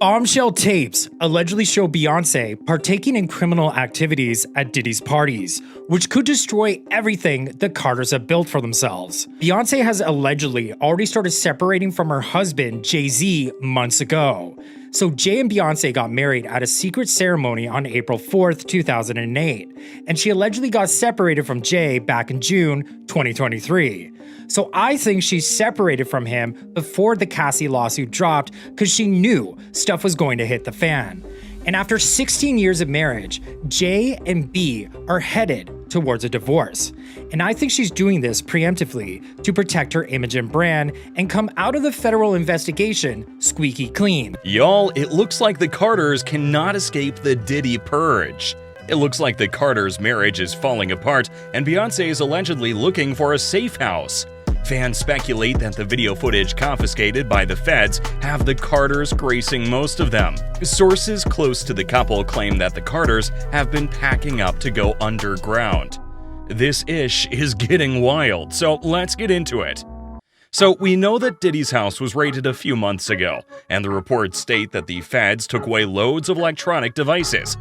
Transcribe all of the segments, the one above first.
Bombshell tapes allegedly show Beyonce partaking in criminal activities at Diddy's parties, which could destroy everything the Carters have built for themselves. Beyonce has allegedly already started separating from her husband, Jay-Z, months ago. So Jay and Beyonce got married at a secret ceremony on April 4th, 2008, and she allegedly got separated from Jay back in June 2023. So I think she separated from him before the Cassie lawsuit dropped because she knew stuff was going to hit the fan. And after 16 years of marriage, Jay and B are headed towards a divorce. And I think she's doing this preemptively to protect her image and brand and come out of the federal investigation squeaky clean. Y'all, it looks like the Carters cannot escape the Diddy purge. It looks like the Carters' marriage is falling apart and Beyoncé is allegedly looking for a safe house. Fans speculate that the video footage confiscated by the feds have the Carters gracing most of them. Sources close to the couple claim that the Carters have been packing up to go underground. This ish is getting wild, so let's get into it. So we know that Diddy's house was raided a few months ago, and the reports state that the feds took away loads of electronic devices.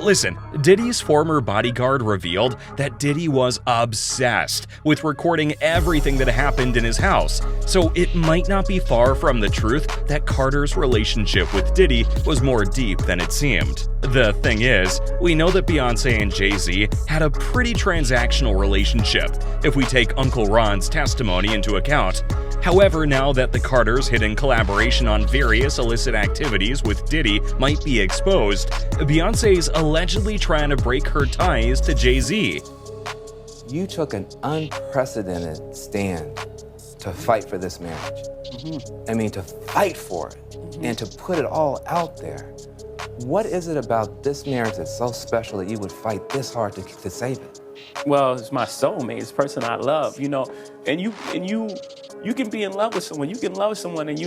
Listen, Diddy's former bodyguard revealed that Diddy was obsessed with recording everything that happened in his house, so it might not be far from the truth that Carter's relationship with Diddy was more deep than it seemed. The thing is, we know that Beyoncé and Jay-Z had a pretty transactional relationship, if we take Uncle Ron's testimony into account. However, now that the Carters' hidden collaboration on various illicit activities with Diddy might be exposed, Beyoncé's allegedly trying to break her ties to Jay-Z. You took an unprecedented stand to fight for this marriage. I mean, to fight for it and to put it all out there. What is it about this marriage that's so special that you would fight this hard to save it? Well, it's my soulmate. It's the person I love, you know. And you can be in love with someone. You can love someone and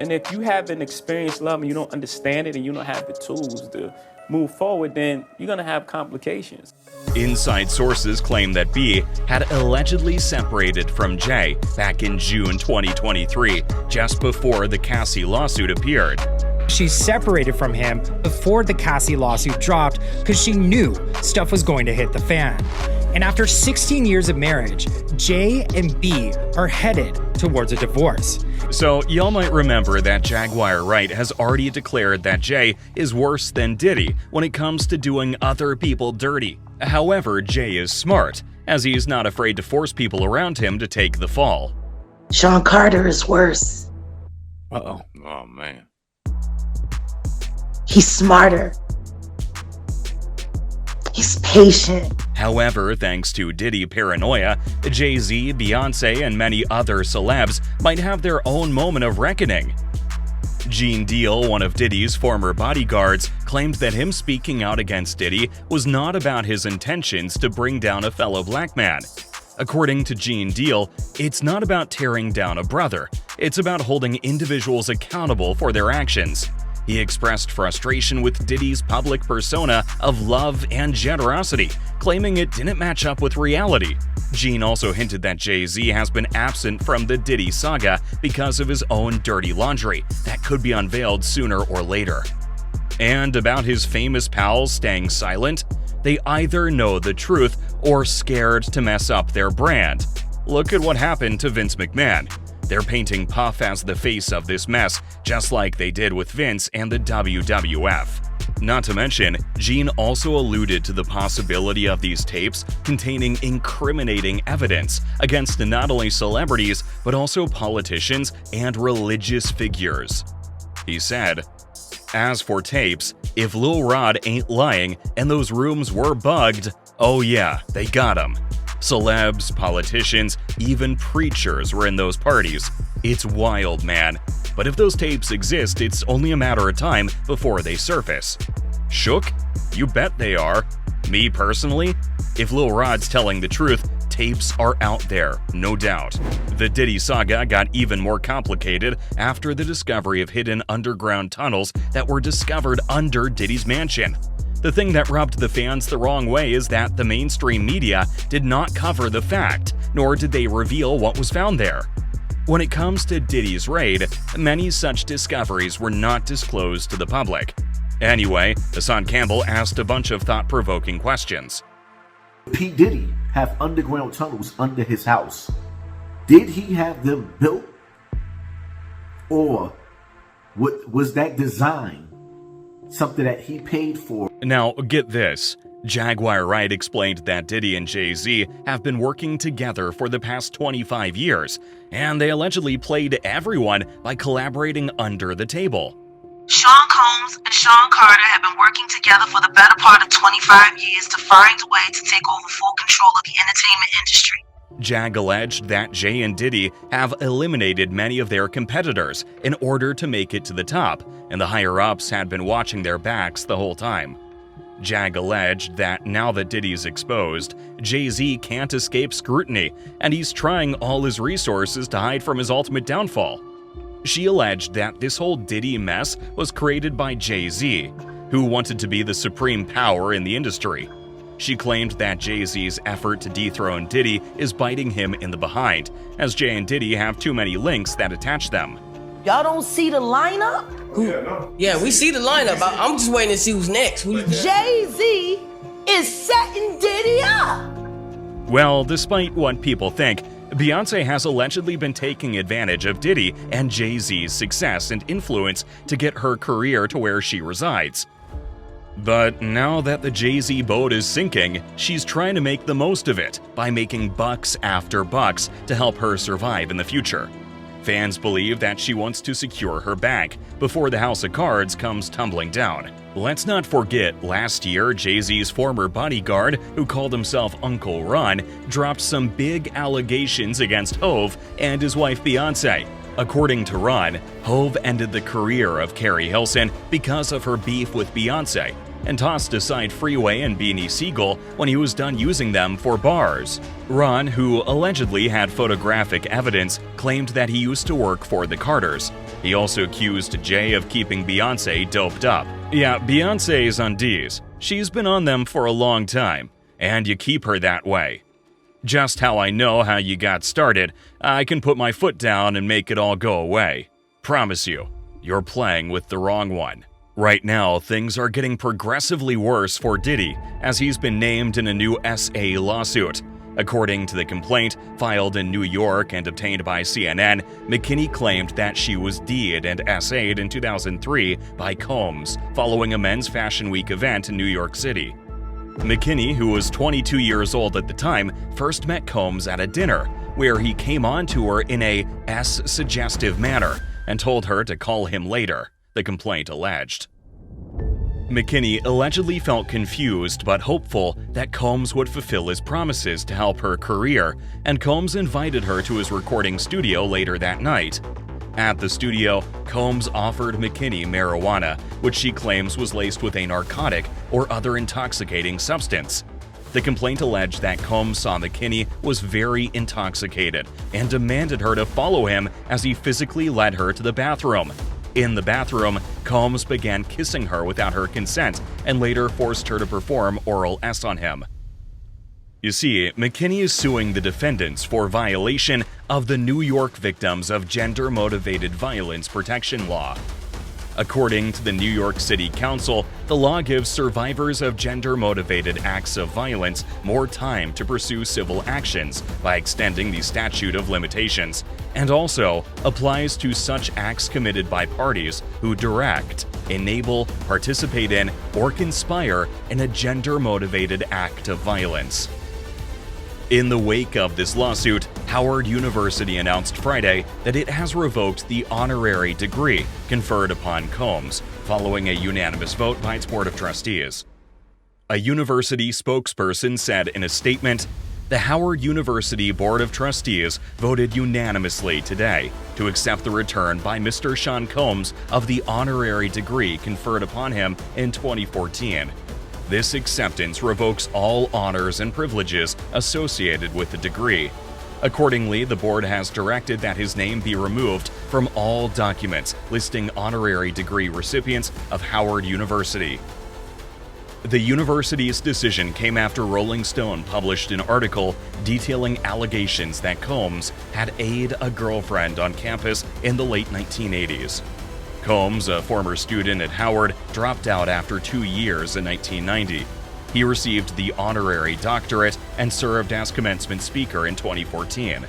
and if you haven't experienced love and you don't understand it and you don't have the tools to move forward, then you're gonna have complications. Inside sources claim that B had allegedly separated from Jay back in June 2023, just before the Cassie lawsuit appeared. She separated from him before the Cassie lawsuit dropped because she knew stuff was going to hit the fan. And after 16 years of marriage, Jay and B are headed towards a divorce. So y'all might remember that Jaguar Wright has already declared that Jay is worse than Diddy when it comes to doing other people dirty. However, Jay is smart, as he's not afraid to force people around him to take the fall. Sean Carter is worse. Uh-oh. Oh, man. He's smarter. He's patient. However, thanks to Diddy paranoia, Jay-Z, Beyoncé, and many other celebs might have their own moment of reckoning. Gene Deal, one of Diddy's former bodyguards, claimed that him speaking out against Diddy was not about his intentions to bring down a fellow black man. According to Gene Deal, it's not about tearing down a brother, it's about holding individuals accountable for their actions. He expressed frustration with Diddy's public persona of love and generosity, claiming it didn't match up with reality. Gene also hinted that Jay-Z has been absent from the Diddy saga because of his own dirty laundry that could be unveiled sooner or later. And about his famous pals staying silent, they either know the truth or scared to mess up their brand. Look at what happened to Vince McMahon. They're painting Puff as the face of this mess, just like they did with Vince and the WWF. Not to mention, Gene also alluded to the possibility of these tapes containing incriminating evidence against not only celebrities, but also politicians and religious figures. He said, "As for tapes, if Lil Rod ain't lying and those rooms were bugged, oh yeah, they got 'em. Celebs, politicians, even preachers were in those parties. It's wild, man. But if those tapes exist, it's only a matter of time before they surface." Shook? You bet they are. Me personally? If Lil Rod's telling the truth, tapes are out there, no doubt. The Diddy saga got even more complicated after the discovery of hidden underground tunnels that were discovered under Diddy's mansion. The thing that rubbed the fans the wrong way is that the mainstream media did not cover the fact, nor did they reveal what was found there. When it comes to Diddy's raid, many such discoveries were not disclosed to the public. Anyway, Hassan Campbell asked a bunch of thought-provoking questions. P. Diddy have underground tunnels under his house. Did he have them built? Or was that design something that he paid for? Now, get this. Jaguar Wright explained that Diddy and Jay-Z have been working together for the past 25 years, and they allegedly played everyone by collaborating under the table. Sean Combs and Sean Carter have been working together for the better part of 25 years to find a way to take over full control of the entertainment industry. Jag alleged that Jay and Diddy have eliminated many of their competitors in order to make it to the top, and the higher-ups had been watching their backs the whole time. Jag alleged that now that Diddy's exposed, Jay-Z can't escape scrutiny, and he's trying all his resources to hide from his ultimate downfall. She alleged that this whole Diddy mess was created by Jay-Z, who wanted to be the supreme power in the industry. She claimed that Jay-Z's effort to dethrone Diddy is biting him in the behind, as Jay and Diddy have too many links that attach them. Y'all don't see the lineup? Yeah, we see the lineup. I'm just waiting to see who's next. Jay-Z is setting Diddy up. Well, despite what people think, Beyonce has allegedly been taking advantage of Diddy and Jay-Z's success and influence to get her career to where she resides. But now that the Jay-Z boat is sinking, she's trying to make the most of it by making bucks after bucks to help her survive in the future. Fans believe that she wants to secure her bank before the house of cards comes tumbling down. Let's not forget, last year, Jay-Z's former bodyguard, who called himself Uncle Ron, dropped some big allegations against Hove and his wife Beyoncé. According to Ron, Hove ended the career of Carrie Hilson because of her beef with Beyoncé, and tossed aside Freeway and Beanie Siegel when he was done using them for bars. Ron, who allegedly had photographic evidence, claimed that he used to work for the Carters. He also accused Jay of keeping Beyoncé doped up. Yeah, Beyoncé's on D's. She's been on them for a long time, and you keep her that way. Just how I know how you got started, I can put my foot down and make it all go away. Promise you, you're playing with the wrong one. Right now, things are getting progressively worse for Diddy, as he's been named in a new SA lawsuit. According to the complaint, filed in New York and obtained by CNN, McKinney claimed that she was D'd and SA'd in 2003 by Combs, following a Men's Fashion Week event in New York City. McKinney, who was 22 years old at the time, first met Combs at a dinner, where he came on to her in a suggestive manner and told her to call him later, the complaint alleged. McKinney allegedly felt confused but hopeful that Combs would fulfill his promises to help her career, and Combs invited her to his recording studio later that night. At the studio, Combs offered McKinney marijuana, which she claims was laced with a narcotic or other intoxicating substance. The complaint alleged that Combs saw McKinney was very intoxicated and demanded her to follow him as he physically led her to the bathroom. In the bathroom, Combs began kissing her without her consent and later forced her to perform oral S on him. You see, McKinney is suing the defendants for violation of the New York Victims of Gender-Motivated Violence Protection Law. According to the New York City Council, the law gives survivors of gender-motivated acts of violence more time to pursue civil actions by extending the statute of limitations, and also applies to such acts committed by parties who direct, enable, participate in, or conspire in a gender-motivated act of violence. In the wake of this lawsuit, Howard University announced Friday that it has revoked the honorary degree conferred upon Combs, following a unanimous vote by its Board of Trustees. A university spokesperson said in a statement, "The Howard University Board of Trustees voted unanimously today to accept the return by Mr. Sean Combs of the honorary degree conferred upon him in 2014. This acceptance revokes all honors and privileges associated with the degree. Accordingly, the board has directed that his name be removed from all documents listing honorary degree recipients of Howard University." The university's decision came after Rolling Stone published an article detailing allegations that Combs had aided a girlfriend on campus in the late 1980s. Combs, a former student at Howard, dropped out after 2 years in 1990. He received the honorary doctorate and served as commencement speaker in 2014.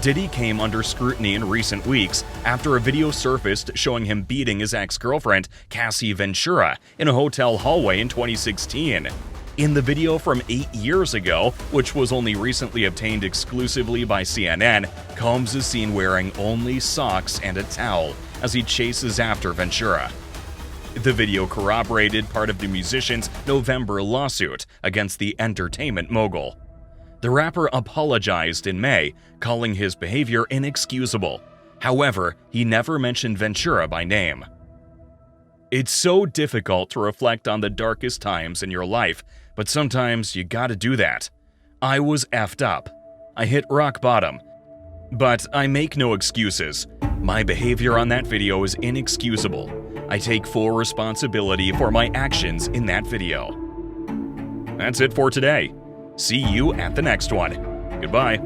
Diddy came under scrutiny in recent weeks after a video surfaced showing him beating his ex-girlfriend, Cassie Ventura, in a hotel hallway in 2016. In the video from 8 years ago, which was only recently obtained exclusively by CNN, Combs is seen wearing only socks and a towel as he chases after Ventura. The video corroborated part of the musician's November lawsuit against the entertainment mogul. The rapper apologized in May, calling his behavior inexcusable. However, he never mentioned Ventura by name. It's so difficult to reflect on the darkest times in your life, but sometimes you gotta do that. I was effed up. I hit rock bottom. But I make no excuses. My behavior on that video is inexcusable. I take full responsibility for my actions in that video. That's it for today. See you at the next one. Goodbye.